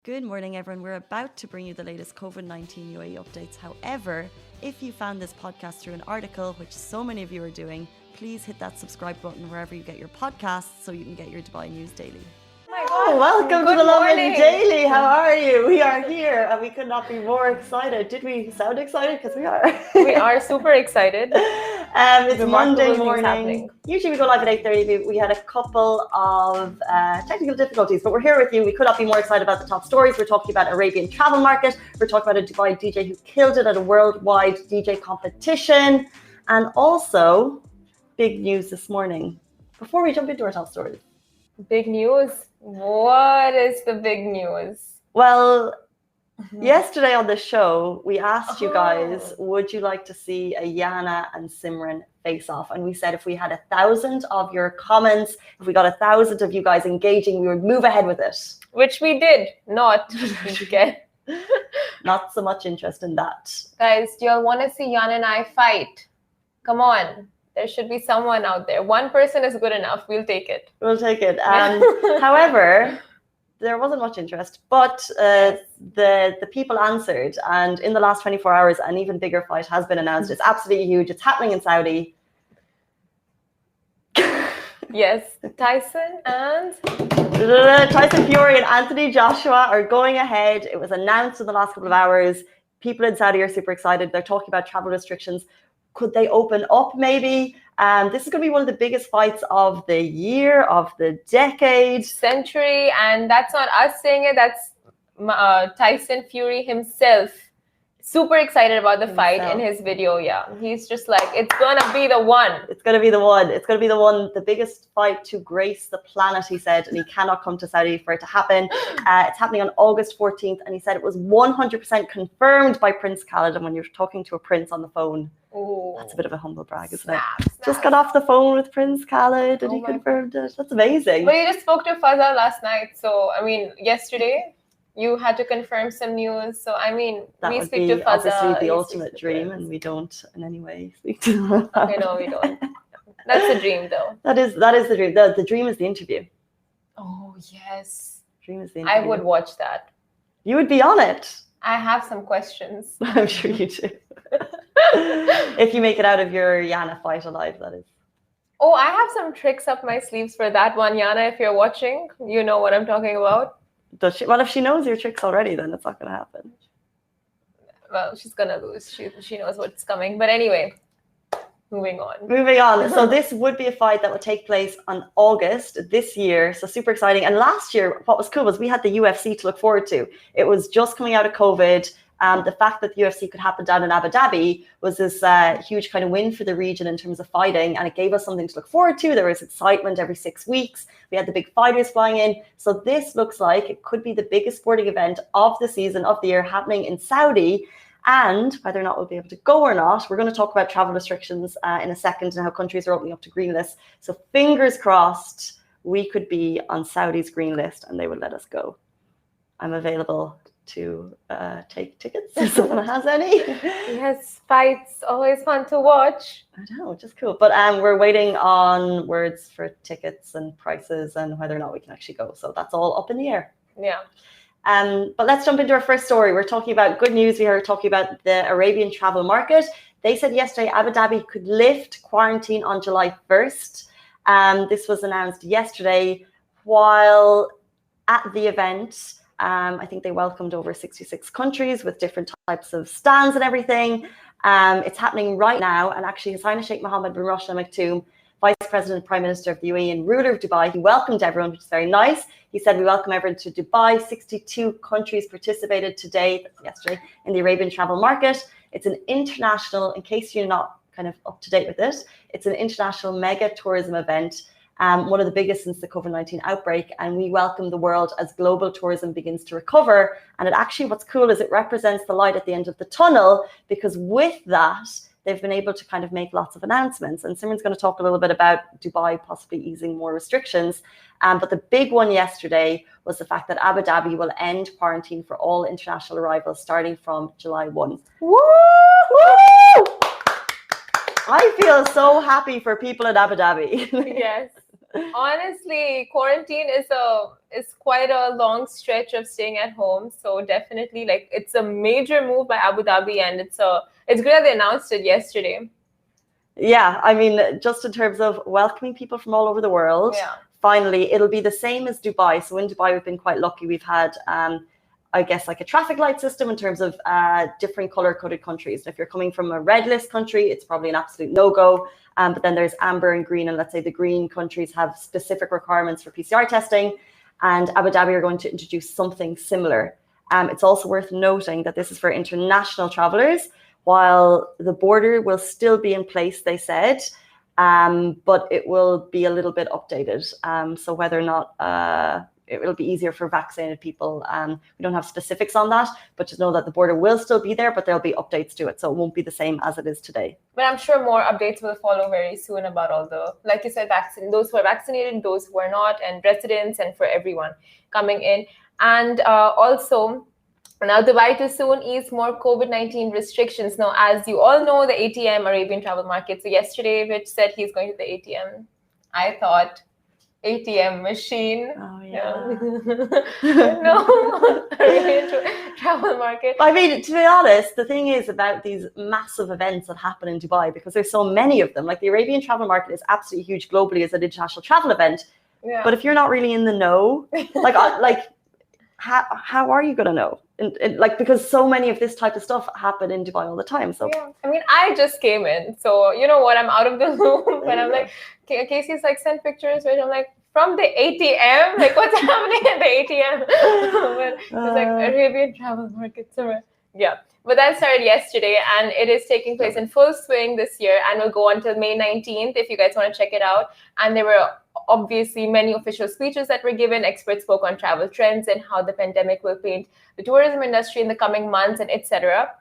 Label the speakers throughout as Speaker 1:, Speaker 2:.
Speaker 1: Good morning, everyone. We're about to bring you the latest COVID-19 UAE updates. However, if you found this podcast through an article, which so many of you are doing, please hit that subscribe button wherever you get your podcasts so you can get your Dubai news daily.
Speaker 2: Oh, welcome to the Lovin Daily. How are you? We are here and we could not be more excited. Did we sound excited? Because we are.
Speaker 3: We are super excited.
Speaker 2: It's Monday morning. Usually we go live at 8:30. We had a couple of technical difficulties, but we're here with you. We could not be more excited about the top stories. We're talking about Arabian travel market. We're talking about a Dubai DJ who killed it at a worldwide DJ competition. And also, big news this morning. Before we jump into our top stories.
Speaker 3: Big news? What is the big news?
Speaker 2: Well, yesterday on the show, we asked you guys, would you like to see a Yana and Simran face off? And we said if we had 1,000 of your comments, if we got 1,000 of you guys engaging, we would move ahead with it.
Speaker 3: Which we did not get.
Speaker 2: Not so much interest in that.
Speaker 3: Guys, do y'all want to see Yana and I fight? Come on. There should be someone out there. One person is good enough. We'll take it.
Speaker 2: We'll take it. However, there wasn't much interest, but the people answered. And in the last 24 hours, an even bigger fight has been announced. It's absolutely huge. It's happening in Saudi.
Speaker 3: Yes, Tyson
Speaker 2: Fury and Anthony Joshua are going ahead. It was announced in the last couple of hours. People in Saudi are super excited. They're talking about travel restrictions. Could they open up maybe? This is going to be one of the biggest fights of the year, of the decade.
Speaker 3: Century. And that's not us saying it. That's Tyson Fury himself. Super excited about the fight in his video. Yeah, he's just like, it's going to be the one.
Speaker 2: It's going to be the one. It's going to be the one, the biggest fight to grace the planet, he said. And he cannot come to Saudi for it to happen. It's happening on August 14th. And he said it was 100% confirmed by Prince Khalid. And when you're talking to a prince on the phone, that's a bit of a humble brag, isn't it? Just got off the phone with Prince Khalid and he confirmed it. That's amazing.
Speaker 3: Well, you just spoke to Fazal last night. So, I mean, yesterday, you had to confirm some news. So, I mean,
Speaker 2: that
Speaker 3: we
Speaker 2: would
Speaker 3: speak
Speaker 2: be
Speaker 3: to Fazal.
Speaker 2: Obviously the ultimate dream, and we don't in any way speak to him.
Speaker 3: Okay, no, we don't. That's the dream, though.
Speaker 2: That is the dream. The dream is the interview.
Speaker 3: Oh, yes.
Speaker 2: Dream is the interview.
Speaker 3: I would watch that.
Speaker 2: You would be on it.
Speaker 3: I have some questions.
Speaker 2: I'm sure you do. If you make it out of your Yana fight alive, that is.
Speaker 3: Oh, I have some tricks up my sleeves for that one, Yana. If you're watching, you know what I'm talking about.
Speaker 2: Does she? Well, if she knows your tricks already, then it's not going to happen.
Speaker 3: Well, she's going to lose. She knows what's coming. But anyway, moving on.
Speaker 2: So this would be a fight that would take place on August this year. So super exciting. And last year, what was cool was we had the UFC to look forward to. It was just coming out of COVID. The fact that the UFC could happen down in Abu Dhabi was this huge kind of win for the region in terms of fighting, and it gave us something to look forward to. There was excitement every 6 weeks. We had the big fighters flying in. So this looks like it could be the biggest sporting event of the season, of the year, happening in Saudi. And whether or not we'll be able to go or not, we're going to talk about travel restrictions in a second and how countries are opening up to green lists. So fingers crossed we could be on Saudi's green list and they would let us go. I'm available to take tickets if someone has any.
Speaker 3: Yes, fights, always fun to watch.
Speaker 2: I know, just cool. But we're waiting on words for tickets and prices and whether or not we can actually go. So that's all up in the air.
Speaker 3: Yeah.
Speaker 2: But let's jump into our first story. We're talking about good news. We are talking about the Arabian travel market. They said yesterday Abu Dhabi could lift quarantine on July 1st. This was announced yesterday while at the event. I think they welcomed over 66 countries with different types of stands and everything. It's happening right now. And actually, His Highness Sheikh Mohammed bin Rashid Al Maktoum, Vice President and Prime Minister of the UAE and ruler of Dubai, he welcomed everyone, which is very nice. He said, we welcome everyone to Dubai. 62 countries participated today, yesterday, in the Arabian travel market. It's an international, in case you're not kind of up to date with it, it's an international mega tourism event. One of the biggest since the COVID-19 outbreak, and we welcome the world as global tourism begins to recover. And it actually, what's cool is it represents the light at the end of the tunnel, because with that, they've been able to kind of make lots of announcements. And Simran's going to talk a little bit about Dubai possibly easing more restrictions. But the big one yesterday was the fact that Abu Dhabi will end quarantine for all international arrivals starting from July 1. Woo! Woo! I feel so happy for people in Abu Dhabi.
Speaker 3: Yes. Honestly, quarantine is is quite a long stretch of staying at home. So definitely, like, it's a major move by Abu Dhabi, and it's great that they announced it yesterday.
Speaker 2: Yeah, I mean, just in terms of welcoming people from all over the world, finally, it'll be the same as Dubai. So in Dubai, we've been quite lucky. We've had, I guess, like a traffic light system in terms of different color-coded countries. And if you're coming from a red list country, it's probably an absolute no-go. But then there's amber and green. And let's say the green countries have specific requirements for PCR testing. And Abu Dhabi are going to introduce something similar. It's also worth noting that this is for international travelers, while the border will still be in place, they said, but it will be a little bit updated. So whether or not it will be easier for vaccinated people, we don't have specifics on that, but just know that the border will still be there, but there'll be updates to it. So it won't be the same as it is today.
Speaker 3: But I'm sure more updates will follow very soon about all the, like you said, those who are vaccinated, those who are not, and residents, and for everyone coming in. And also, now Dubai to soon ease more COVID-19 restrictions. Now, as you all know, the ATM, Arabian Travel Market. So yesterday, Rich said he's going to the ATM. I thought, ATM machine.
Speaker 2: Oh, yeah.
Speaker 3: No, Arabian Travel Market.
Speaker 2: I mean, to be honest, the thing is about these massive events that happen in Dubai, because there's so many of them. Like the Arabian Travel Market is absolutely huge globally as an international travel event.
Speaker 3: Yeah.
Speaker 2: But if you're not really in the know, how are you going to know? Like, because so many of this type of stuff happen in Dubai all the time. So
Speaker 3: yeah, I mean, I just came in, so you know what? I'm out of the loop. When I'm like, Casey's like, send pictures, right? I'm like, from the ATM, like what's happening at the ATM? But it's like Arabian Travel Market somewhere. Yeah, but that started yesterday, and it is taking place in full swing this year, and will go until May 19th. If you guys want to check it out, and there were obviously many official speeches that were given. Experts spoke on travel trends and how the pandemic will paint the tourism industry in the coming months, and etc.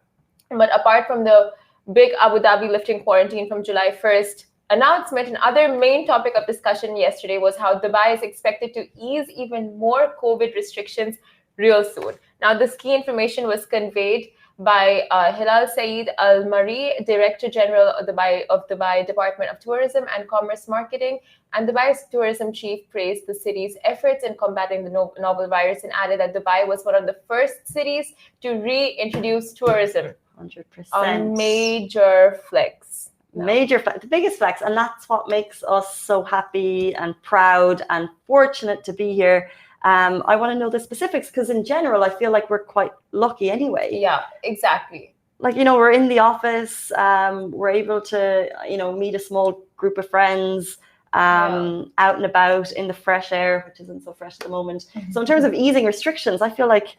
Speaker 3: But apart from the big Abu Dhabi lifting quarantine from July 1st announcement, another main topic of discussion yesterday was how Dubai is expected to ease even more COVID restrictions real soon. Now, this key information was conveyed by Hilal Saeed Al Mari, Director General of Dubai Department of Tourism and Commerce Marketing, and Dubai's tourism chief praised the city's efforts in combating the novel virus and added that Dubai was one of the first cities to reintroduce tourism.
Speaker 2: 100%.
Speaker 3: A major flex.
Speaker 2: The biggest flex, and that's what makes us so happy and proud and fortunate to be here. I want to know the specifics, because in general, I feel like we're quite lucky anyway.
Speaker 3: Yeah, exactly.
Speaker 2: Like, we're in the office, we're able to, meet a small group of friends, out and about in the fresh air, which isn't so fresh at the moment. Mm-hmm. So in terms of easing restrictions, I feel like,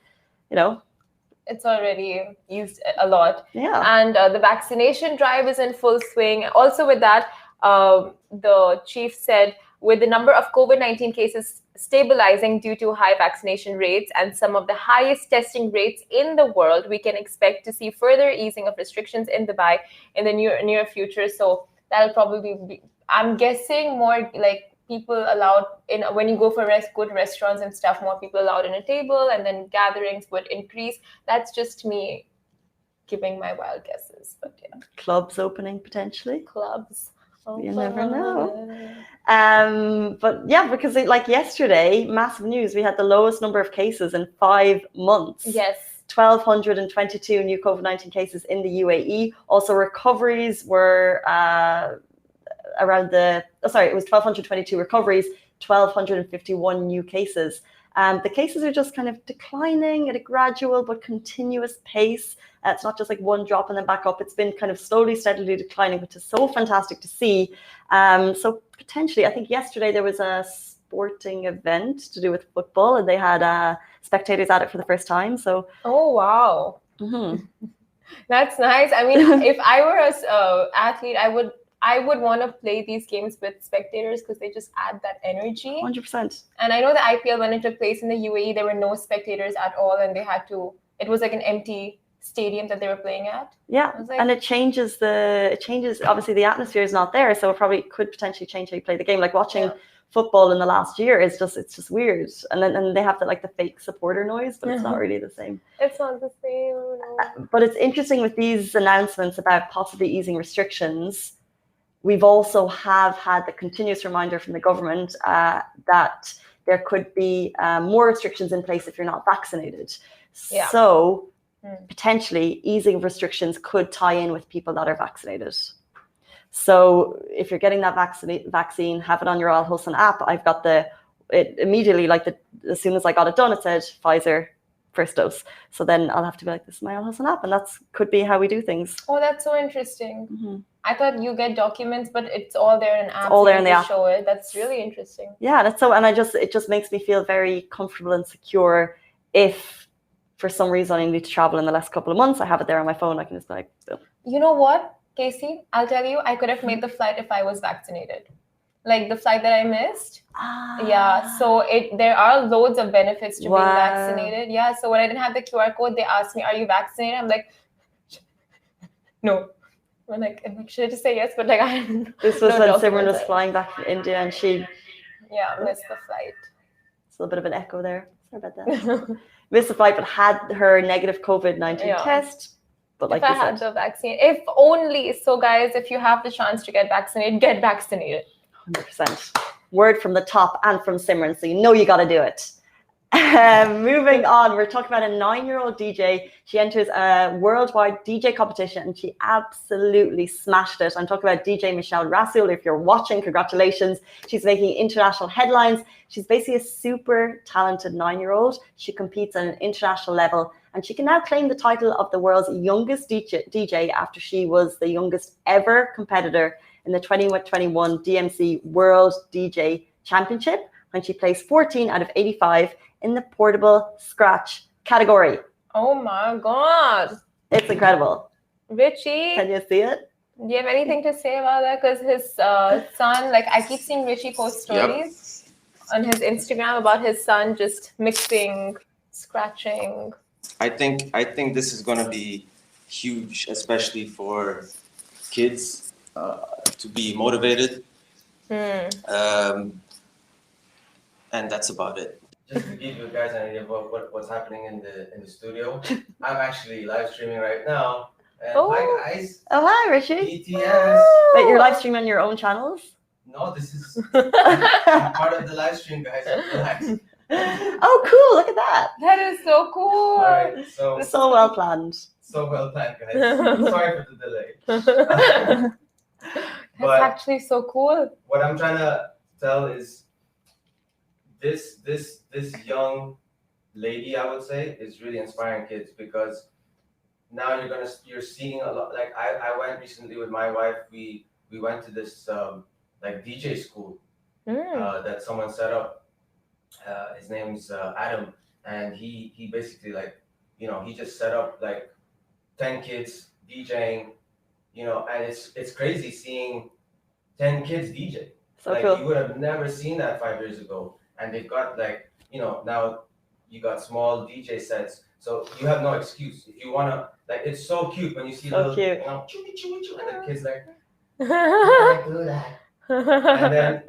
Speaker 3: it's already used a lot.
Speaker 2: Yeah.
Speaker 3: And the vaccination drive is in full swing. Also with that, the chief said, with the number of COVID-19 cases stabilizing due to high vaccination rates and some of the highest testing rates in the world, we can expect to see further easing of restrictions in Dubai in the near future. So that'll probably be, I'm guessing, more like people allowed in when you go for good restaurants and stuff, more people allowed in a table, and then gatherings would increase. That's just me giving my wild guesses, but yeah.
Speaker 2: Clubs opening potentially.
Speaker 3: Clubs.
Speaker 2: You never know. But yeah, because like yesterday, massive news. We had the lowest number of cases in 5 months.
Speaker 3: Yes.
Speaker 2: 1,222 new COVID-19 cases in the UAE. Also, recoveries were it was 1,222 recoveries, 1,251 new cases. The cases are just kind of declining at a gradual but continuous pace. It's not just like one drop and then back up. It's been kind of slowly, steadily declining, which is so fantastic to see. So potentially, I think yesterday there was a sporting event to do with football, and they had spectators at it for the first time. So.
Speaker 3: Oh, wow.
Speaker 2: Mm-hmm.
Speaker 3: That's nice. I mean, if I were an athlete, I would want to play these games with spectators, because they just add that energy.
Speaker 2: 100%.
Speaker 3: And I know the IPL, when it took place in the UAE, there were no spectators at all, and it was like an empty stadium that they were playing at.
Speaker 2: Yeah, and it changes, obviously the atmosphere is not there, so it probably could potentially change how you play the game. Like watching football in the last year it's just weird. And then they have the fake supporter noise, but it's not really the same.
Speaker 3: It's not the same. No.
Speaker 2: But it's interesting with these announcements about possibly easing restrictions. We've also had the continuous reminder from the government that there could be more restrictions in place if you're not vaccinated.
Speaker 3: Yeah.
Speaker 2: So potentially easing restrictions could tie in with people that are vaccinated. So if you're getting that vaccine, have it on your Al Hosn app. I've got it immediately, like as soon as I got it done, it said Pfizer first dose. So then I'll have to be like, this is my Al Hosn app, and that's could be how we do things.
Speaker 3: Oh, that's so interesting.
Speaker 2: Mm-hmm.
Speaker 3: I thought you get documents, but it's all there in an app.
Speaker 2: It's all there in the app.
Speaker 3: Show it. That's really interesting.
Speaker 2: Yeah, that's so, and it just makes me feel very comfortable and secure. If for some reason I need to travel in the last couple of months, I have it there on my phone. I can just be like, boom.
Speaker 3: You know what, Casey? I'll tell you, I could have made the flight if I was vaccinated. Like the flight that I missed. Yeah. So there are loads of benefits to being vaccinated. Yeah. So when I didn't have the QR code, they asked me, "Are you vaccinated?" I'm like, no. I'm like, should I just say yes? But like, I
Speaker 2: this was when Simran was flying back from India, and she
Speaker 3: missed the flight.
Speaker 2: It's a little bit of an echo there. Sorry about that. Missed the flight, but had her negative COVID-19 test. But like
Speaker 3: if I had the vaccine, if only. So guys, if you have the chance to get vaccinated, get vaccinated.
Speaker 2: 100%. Word from the top and from Simran, so you know you got to do it. Moving on, we're talking about a 9-year-old DJ. She enters a worldwide DJ competition and she absolutely smashed it. I'm talking about DJ Michelle Rasul. If you're watching, congratulations. She's making international headlines. She's basically a super talented 9-year-old. She competes at an international level and she can now claim the title of the world's youngest DJ after she was the youngest ever competitor in the 2021 DMC World DJ Championship, when she placed 14 out of 85 in the portable scratch category.
Speaker 3: Oh my God.
Speaker 2: It's incredible.
Speaker 3: Richie.
Speaker 2: Can you see it?
Speaker 3: Do you have anything to say about that? Because his son, like I keep seeing Richie post stories on his Instagram about his son just mixing, scratching.
Speaker 4: I think this is going to be huge, especially for kids to be motivated. And that's about it.
Speaker 5: Just to give you guys an idea about what's happening in the studio, I'm actually live streaming right now. And hi guys.
Speaker 2: Oh hi Richie.
Speaker 5: BTS.
Speaker 2: Wait, you're live streaming on your own channels?
Speaker 5: No, this is I'm part of the live stream, guys. Relax.
Speaker 2: Oh cool, look at that.
Speaker 3: That is so cool.
Speaker 5: Alright,
Speaker 2: so well planned.
Speaker 5: So well planned, guys. Sorry for the delay.
Speaker 3: That's actually so cool.
Speaker 5: What I'm trying to tell is this young lady, I would say, is really inspiring kids, because now you're seeing a lot. Like I went recently with my wife. We went to this like DJ school that someone set up. His name's Adam, and he basically like, he just set up like 10 kids DJing, and it's crazy seeing 10 kids DJ.
Speaker 2: So
Speaker 5: like
Speaker 2: cool.
Speaker 5: You would have never seen that 5 years ago. And they've got like, now you got small DJ sets, so you have no excuse. If you wanna, like, it's so cute when you see little,
Speaker 2: cute.
Speaker 5: Chew, chew, chew, and the kids like, I do that. And then,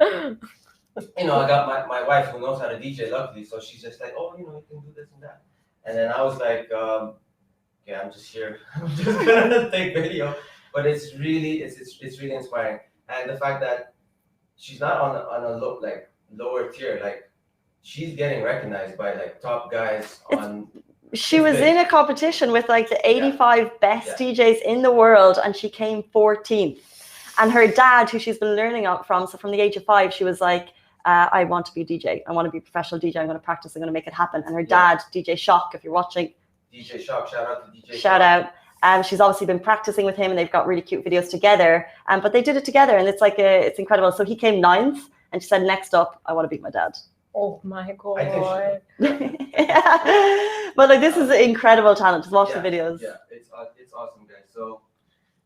Speaker 5: I got my wife who knows how to DJ, luckily, so she's just like, oh, you can do this and that. And then I was like, okay, I'm just here. I'm just gonna take video. But it's really inspiring, and the fact that she's not on a lower tier, like she's getting recognized by like top guys on.
Speaker 2: She was in a competition with like the 85 best DJs in the world, and she came 14th. And her dad, who she's been learning from, so from the age of 5, she was like, I want to be a DJ. I want to be a professional DJ. I'm going to practice. I'm going to make it happen. And her dad, DJ Shock, if you're watching.
Speaker 5: DJ Shock, shout out to DJ Shock.
Speaker 2: Shout out. She's obviously been practicing with him, and they've got really cute videos together. But they did it together, and it's like it's incredible. So he came 9th, and she said, next up, I want to beat my dad.
Speaker 3: Oh my God.
Speaker 2: But like, this is incredible talent. Just watch the videos.
Speaker 5: Yeah, it's awesome, guys. So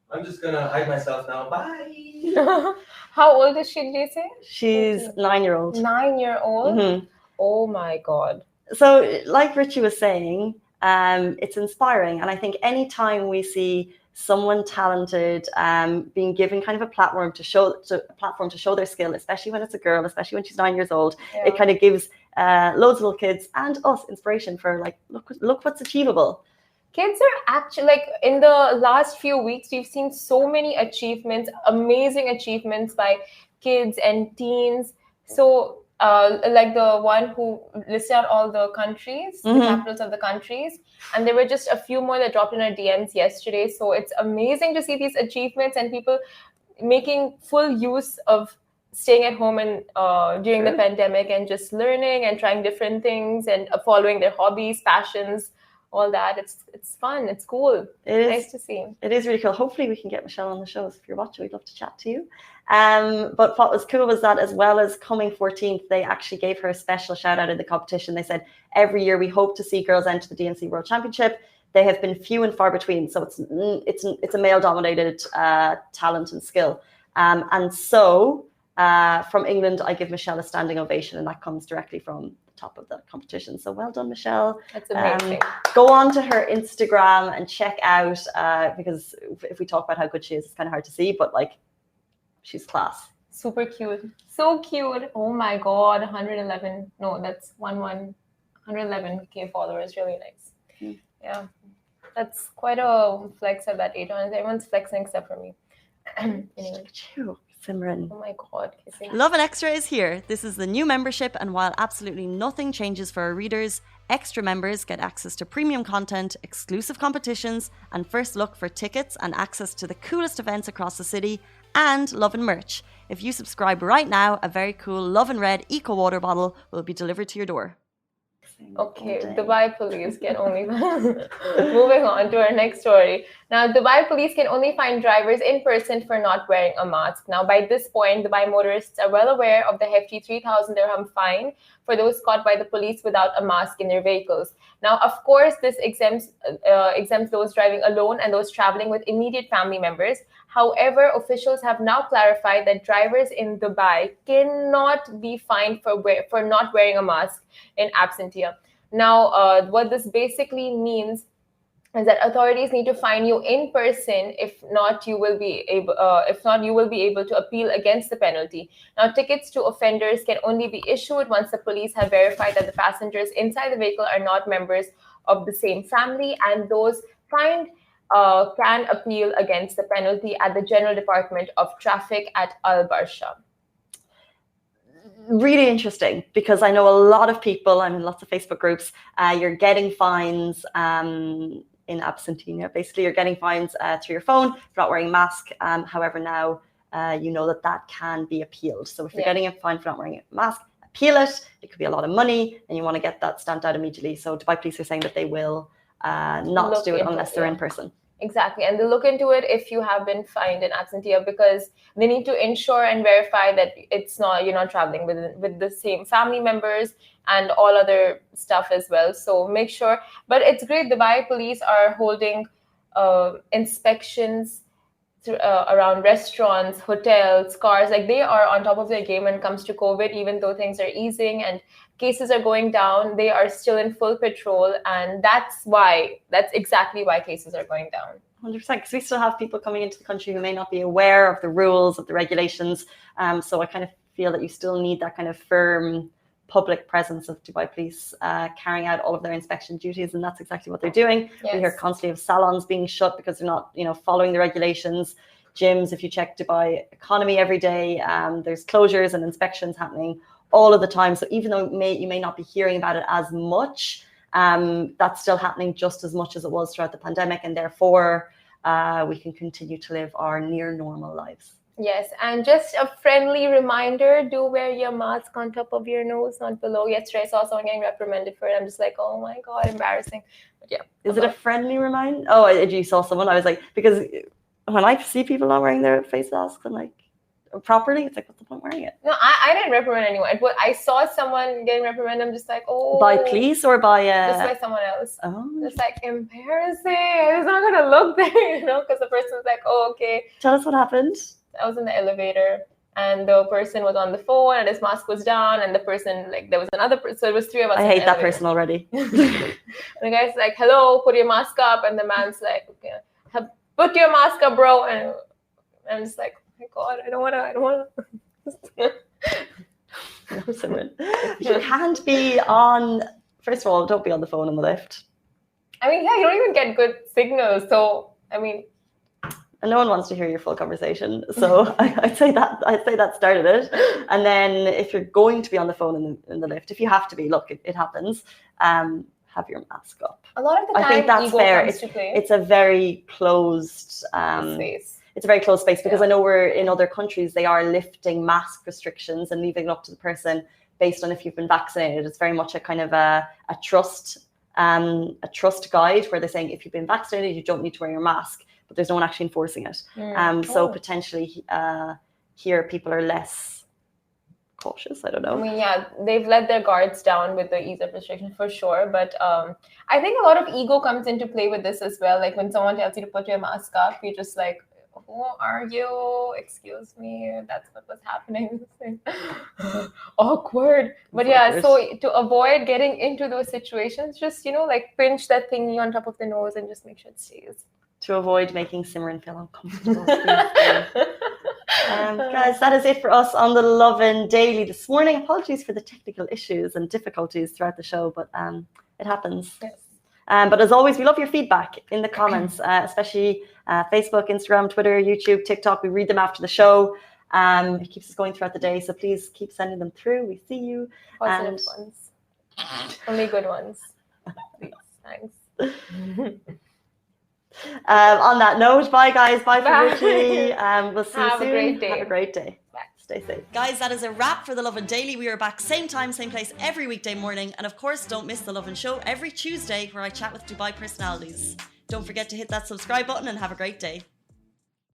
Speaker 5: I'm just gonna hide myself now. Bye.
Speaker 3: How old is she, did you say?
Speaker 2: She's 9-year-old.
Speaker 3: 9-year-old?
Speaker 2: Mm-hmm.
Speaker 3: Oh my God.
Speaker 2: So like Richie was saying, it's inspiring. And I think anytime we see someone talented being given kind of a platform to show their skill, especially when it's a girl, especially when she's 9 years old, it kind of gives loads of little kids and us inspiration for like, look what's achievable.
Speaker 3: Kids are actually, like, in the last few weeks, we've seen so many achievements, amazing achievements by kids and teens. So like the one who listed out all the countries, the capitals of the countries, and there were just a few more that dropped in our DMs yesterday. So it's amazing to see these achievements and people making full use of staying at home and during the pandemic and just learning and trying different things and following their hobbies, passions, all that. It's fun. It's cool. It's nice to see.
Speaker 2: It is really cool. Hopefully we can get Michelle on the show. So if you're watching, we'd love to chat to you. But what was cool was that as well as coming 14th, they actually gave her a special shout out in the competition. They said, every year we hope to see girls enter the DNC World Championship. They have been few and far between. So it's a male dominated talent and skill. And so from England, I give Michelle a standing ovation, and that comes directly from top of the competition. So well done, Michelle.
Speaker 3: That's amazing.
Speaker 2: Go on to her Instagram and check out because if we talk about how good she is, it's kind of hard to see, but like she's class.
Speaker 3: Super cute. So cute. Oh my god, 111. No, that's 111k followers. Really nice. Yeah. That's quite a flex at that age. Everyone's flexing except for me. Anyway.
Speaker 2: Look at you, Simran.
Speaker 3: Oh my god.
Speaker 1: Lovin Extra is here. This is the new membership, and while absolutely nothing changes for our readers, extra members get access to premium content, exclusive competitions, and first look for tickets and access to the coolest events across the city, and Lovin merch. If you subscribe right now, a very cool Lovin Red Eco Water bottle will be delivered to your door.
Speaker 3: Okay, Dubai police can only moving on to our next story. Now, Dubai police can only find drivers in person for not wearing a mask. Now, by this point, Dubai motorists are well aware of the hefty 3,000 dirham fine for those caught by the police without a mask in their vehicles. Now, of course, this exempts those driving alone and those traveling with immediate family members. However, officials have now clarified that drivers in Dubai cannot be fined for not wearing a mask in absentia. Now, what this basically means is that authorities need to fine you in person. If not, you will be able to appeal against the penalty. Now, tickets to offenders can only be issued once the police have verified that the passengers inside the vehicle are not members of the same family, and those fined can appeal against the penalty at the General Department of Traffic at Al Barsha.
Speaker 2: Really interesting, because I know a lot of people, I'm in lots of Facebook groups, you're getting fines in absentia. Basically, you're getting fines through your phone for not wearing a mask. However, now you know that can be appealed. So if you're getting a fine for not wearing a mask, appeal it. It could be a lot of money, and you want to get that stamped out immediately. So Dubai police are saying that they will not do it unless they're in person.
Speaker 3: Exactly. And they'll look into it if you have been fined in absentia, because they need to ensure and verify that you're not traveling with the same family members and all other stuff as well. So make sure. But it's great. Dubai police are holding inspections around restaurants, hotels, cars. Like, they are on top of their game when it comes to COVID, even though things are easing and cases are going down. They are still in full patrol, and that's exactly why cases are going down.
Speaker 2: 100%, because we still have people coming into the country who may not be aware of the rules, of the regulations. So I kind of feel that you still need that kind of firm public presence of Dubai police carrying out all of their inspection duties, and that's exactly what they're doing.
Speaker 3: Yes.
Speaker 2: We hear constantly of salons being shut because they're not, following the regulations. Gyms, if you check Dubai economy every day, there's closures and inspections happening all of the time. So even though you may not be hearing about it as much, that's still happening just as much as it was throughout the pandemic, and therefore we can continue to live our near normal lives.
Speaker 3: Yes, and just a friendly reminder, do wear your mask on top of your nose, not below. Yesterday I saw someone getting reprimanded for it. I'm just like, oh my God, embarrassing. But yeah.
Speaker 2: Is it a friendly reminder? Oh, you saw someone? I was like, because when I see people not wearing their face masks, I'm like, properly, it's like, what's the point wearing it?
Speaker 3: No, I didn't reprimand anyone. But I saw someone getting reprimanded. I'm just like, oh.
Speaker 2: By police or by
Speaker 3: just by someone else.
Speaker 2: Oh.
Speaker 3: It's like embarrassing. I was not gonna look there, because the person's like, oh, okay.
Speaker 2: Tell us what happened.
Speaker 3: I was in the elevator, and the person was on the phone, and his mask was down, and the person, there was another person, so it was three of us.
Speaker 2: I hate that person already.
Speaker 3: And the guy's like, hello, put your mask up, and the man's like, okay, put your mask up, bro. And I'm just like, oh my God, I don't wanna.
Speaker 2: No, Simran. You can't be on, first of all, don't be on the phone in the lift.
Speaker 3: I mean, yeah, you don't even get good signals, so, I mean.
Speaker 2: and no one wants to hear your full conversation. So I'd say that started it. And then if you're going to be on the phone in the lift, if you have to be, look, it happens. Have your mask up.
Speaker 3: A lot of the time,
Speaker 2: I think that's
Speaker 3: ego
Speaker 2: fair.
Speaker 3: comes to play.
Speaker 2: It's a very closed
Speaker 3: Space.
Speaker 2: It's a very close space, because I know we're in other countries, they are lifting mask restrictions and leaving it up to the person based on if you've been vaccinated. It's very much a kind of a trust guide, where they're saying if you've been vaccinated, you don't need to wear your mask, but there's no one actually enforcing it. So potentially here people are less cautious. I don't know.
Speaker 3: I mean, yeah, they've let their guards down with the ease of restriction for sure. But I think a lot of ego comes into play with this as well. Like when someone tells you to put your mask up, you're just like, who are you? Excuse me. That's what was happening. Awkward. But yeah, so to avoid getting into those situations, just, like pinch that thingy on top of the nose and just make sure it stays.
Speaker 2: To avoid making Simran feel uncomfortable. Guys, that is it for us on the Lovin Daily this morning. Apologies for the technical issues and difficulties throughout the show, but it happens.
Speaker 3: Yes.
Speaker 2: But as always, we love your feedback in the comments, especially Facebook, Instagram, Twitter, YouTube, TikTok. We read them after the show. It keeps us going throughout the day, so please keep sending them through. We see you.
Speaker 3: Positive ones. Only good ones. Please. Thanks.
Speaker 2: On that note, bye guys. Bye for Richie. We'll see you soon.
Speaker 3: Have a great day.
Speaker 2: Have a great day.
Speaker 3: Bye.
Speaker 2: Stay safe.
Speaker 1: Guys, that is a wrap for the Lovin Daily. We are back same time, same place every weekday morning. And of course, don't miss the Lovin Show every Tuesday, where I chat with Dubai personalities. Don't forget to hit that subscribe button and have a great day.